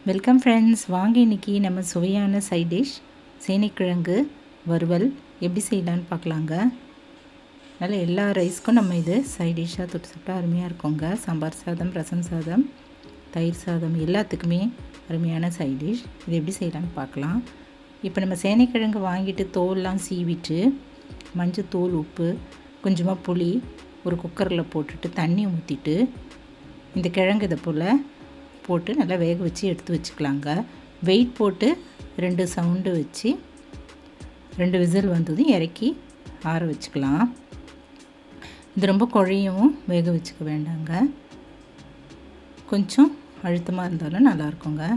Welcome friends, வாங்க இன்றைக்கி நம்ம சுவையான சைட் டிஷ் சேனைக்கிழங்கு வறுவல் எப்படி செய்யலான்னு பார்க்கலாங்க. அதனால் எல்லா ரைஸ்க்கும் நம்ம இது சைட் டிஷ்ஷாக தொட்டு சாப்பிட்டா அருமையாக இருக்குங்க. சாம்பார் சாதம், ரசம் சாதம், தயிர் சாதம் எல்லாத்துக்குமே அருமையான சைட் டிஷ். இது எப்படி செய்யலான்னு பார்க்கலாம். இப்போ நம்ம சேனைக்கிழங்கு வாங்கிட்டு தோல்லாம் சீவிட்டு மஞ்சத்தூள், உப்பு, கொஞ்சமாக புளி ஒரு குக்கரில் போட்டுட்டு தண்ணி ஊற்றிட்டு இந்த கிழங்கு இதை போல் போட்டு நல்லா வேக வச்சு எடுத்து வச்சுக்கலாங்க. வெயிட் போட்டு 2 சவுண்டு வச்சு 2 விசில் வந்ததும் இறக்கி ஆற வச்சுக்கலாம். இது ரொம்ப குழையவும் வேக வச்சுக்க வேண்டாங்க, கொஞ்சம் அழுத்தமாக இருந்தாலும் நல்லாயிருக்குங்க.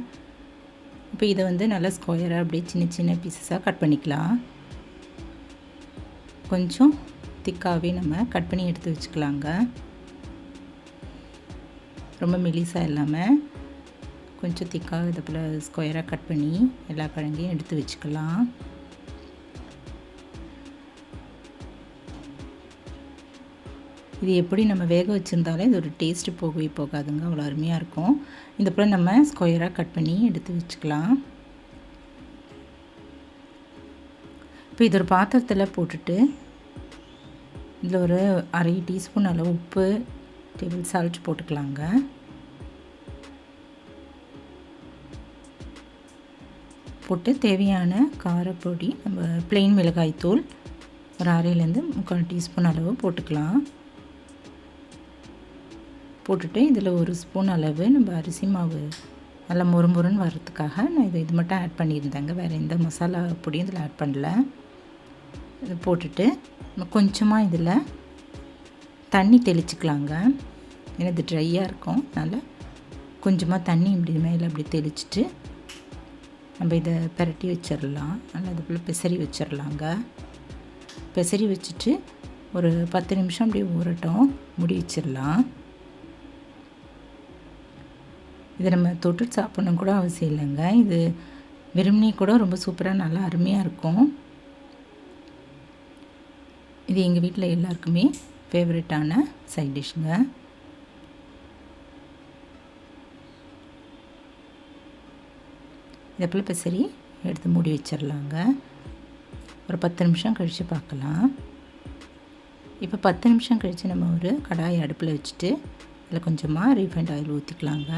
இப்போ இதை நல்லா ஸ்கொயராக அப்படியே சின்ன சின்ன பீசஸாக கட் பண்ணிக்கலாம். கொஞ்சம் திக்காகவே நம்ம கட் பண்ணி எடுத்து வச்சுக்கலாங்க. ரொம்ப மெலிசாக இல்லாமல் கொஞ்சம் திக்காக இதை போல் ஸ்கொயராக கட் பண்ணி எல்லா கிழங்கையும் எடுத்து வச்சுக்கலாம். இது எப்படி நம்ம வேக வச்சுருந்தாலே இது ஒரு டேஸ்ட்டு போகவே போகாதுங்க, அவ்வளோ அருமையாக இருக்கும். இந்த போல் நம்ம ஸ்கொயராக கட் பண்ணி எடுத்து வச்சுக்கலாம். இப்போ இது ஒரு பாத்திரத்தில் போட்டுட்டு இதில் ஒரு 1/2 டீஸ்பூன் அளவு உப்பு, டேபிள் சால்ட் போட்டுக்கலாங்க. போட்டு தேவையான காரப்பொடி, நம்ம ப்ளெயின் மிளகாய் தூள் ஒரு 1/2லேருந்து 3/4 டீஸ்பூன் அளவு போட்டுக்கலாம். போட்டுட்டு இதில் 1 ஸ்பூன் அளவு நம்ம அரிசி மாவு நல்லா முறுமுறுன்னு வர்றதுக்காக நான் இது மட்டும் ஆட் பண்ணியிருந்தேங்க. வேறு எந்த மசாலா பொடியும் இதில் ஆட் பண்ணல. இது போட்டுட்டு நம்ம கொஞ்சமாக இதில் தண்ணி தெளிச்சிக்கலாங்க. ஏன்னா இது ட்ரையாக இருக்கும், அதனால் கொஞ்சமாக தண்ணி இப்படி மேலே அப்படி தெளிச்சிட்டு நம்ம இதை பரட்டி வச்சிடலாம். நல்லா அது போல் பெசரி வச்சிடலாங்க. பெசரி வச்சுட்டு ஒரு 10 நிமிஷம் அப்படியே ஊறட்டும், மூடி வச்சிடலாம். இதை நம்ம தொட்டு சாப்பிடணும் கூட அவசியம் இல்லைங்க, இது வெறுமனே கூட ரொம்ப சூப்பராக நல்லா அருமையாக இருக்கும். இது எங்கள் வீட்டில் எல்லாருக்குமே ஃபேவரட்டான சைட் டிஷ்ஷுங்க. இதை போல் பெசரி எடுத்து மூடி வச்சிடலாங்க. ஒரு 10 நிமிஷம் கழித்து பார்க்கலாம். இப்போ 10 நிமிஷம் கழித்து நம்ம ஒரு கடாயை அடுப்பில் வச்சுட்டு அதில் கொஞ்சமாக ரீஃபைண்ட் ஆயில் ஊற்றிக்கலாங்க.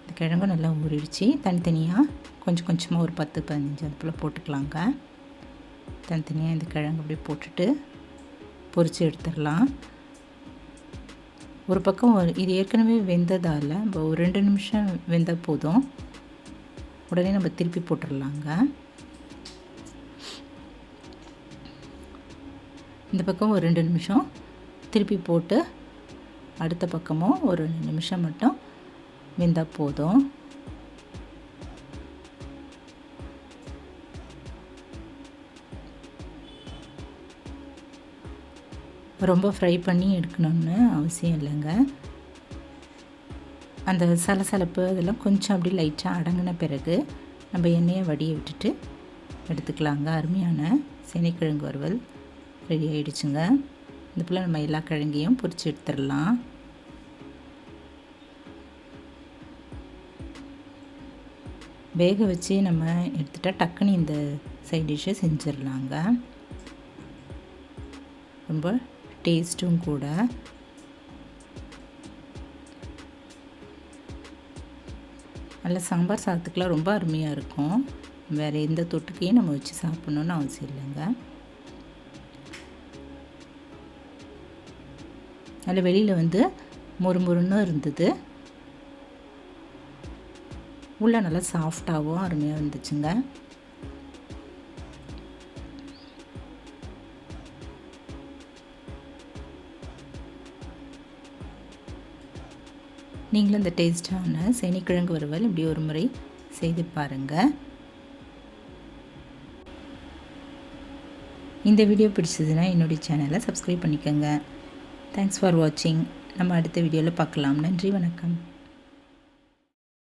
இந்த கிழங்கும் நல்லா ஊறிடுச்சு. தனித்தனியாக கொஞ்சம் கொஞ்சமாக ஒரு 10-15 அது போல் போட்டுக்கலாங்க. தனித்தனியாக இந்த கிழங்கு அப்படியே போட்டுட்டு பொரித்து எடுத்துடலாம். ஒரு பக்கம் இது ஏற்கனவே வெந்ததால் நம்ம ஒரு 2 நிமிஷம் வெந்தால் போதும், உடனே நம்ம திருப்பி போட்டுடலாங்க. இந்த பக்கம் ஒரு 2 நிமிஷம் திருப்பி போட்டு அடுத்த பக்கமும் ஒரு 2 நிமிஷம் மட்டும் வெந்தால் போதும். ரொம்ப ஃப்ரை பண்ணி எடுக்கணும்னு அவசியம் இல்லைங்க. அந்த சலசலப்பு அதெல்லாம் கொஞ்சம் அப்படி லைட்டாக அடங்கின பிறகு நம்ம எண்ணெயை வடியை விட்டுட்டு எடுத்துக்கலாங்க. அருமையான சேனைக்கிழங்கு வறுவல் ரெடி ஆகிடுச்சுங்க. இந்த போல் நம்ம எல்லா கிழங்கையும் பொரித்து எடுத்துடலாம். வேக வச்சு நம்ம எடுத்துட்டால் டக்குன்னு இந்த சைட் டிஷ்ஷை செஞ்சிடலாங்க. ரொம்ப டேஸ்ட்டும் கூட. நல்ல சாம்பார் சாதத்துக்கெலாம் ரொம்ப அருமையாக இருக்கும். வேறு எந்த தொட்டுக்கையும் நம்ம வச்சு சாப்பிட்ணுன்னு அவசியம் இல்லைங்க. அதில் வெளியில் முறுமுறுன்னு இருந்தது, உள்ளே நல்லா சாஃப்டாகவும் அருமையாக இருந்துச்சுங்க. நீங்களும் இந்த டேஸ்டான சேனைக்கிழங்கு வறுவல் இப்படி ஒரு முறை செய்து பாருங்கள். இந்த வீடியோ பிடிச்சதுன்னா என்னுடைய சேனலை சப்ஸ்கிரைப் பண்ணிக்கோங்க. தேங்க்ஸ் ஃபார் வாட்சிங். நம்ம அடுத்த வீடியோவில் பார்க்கலாம். நன்றி, வணக்கம்.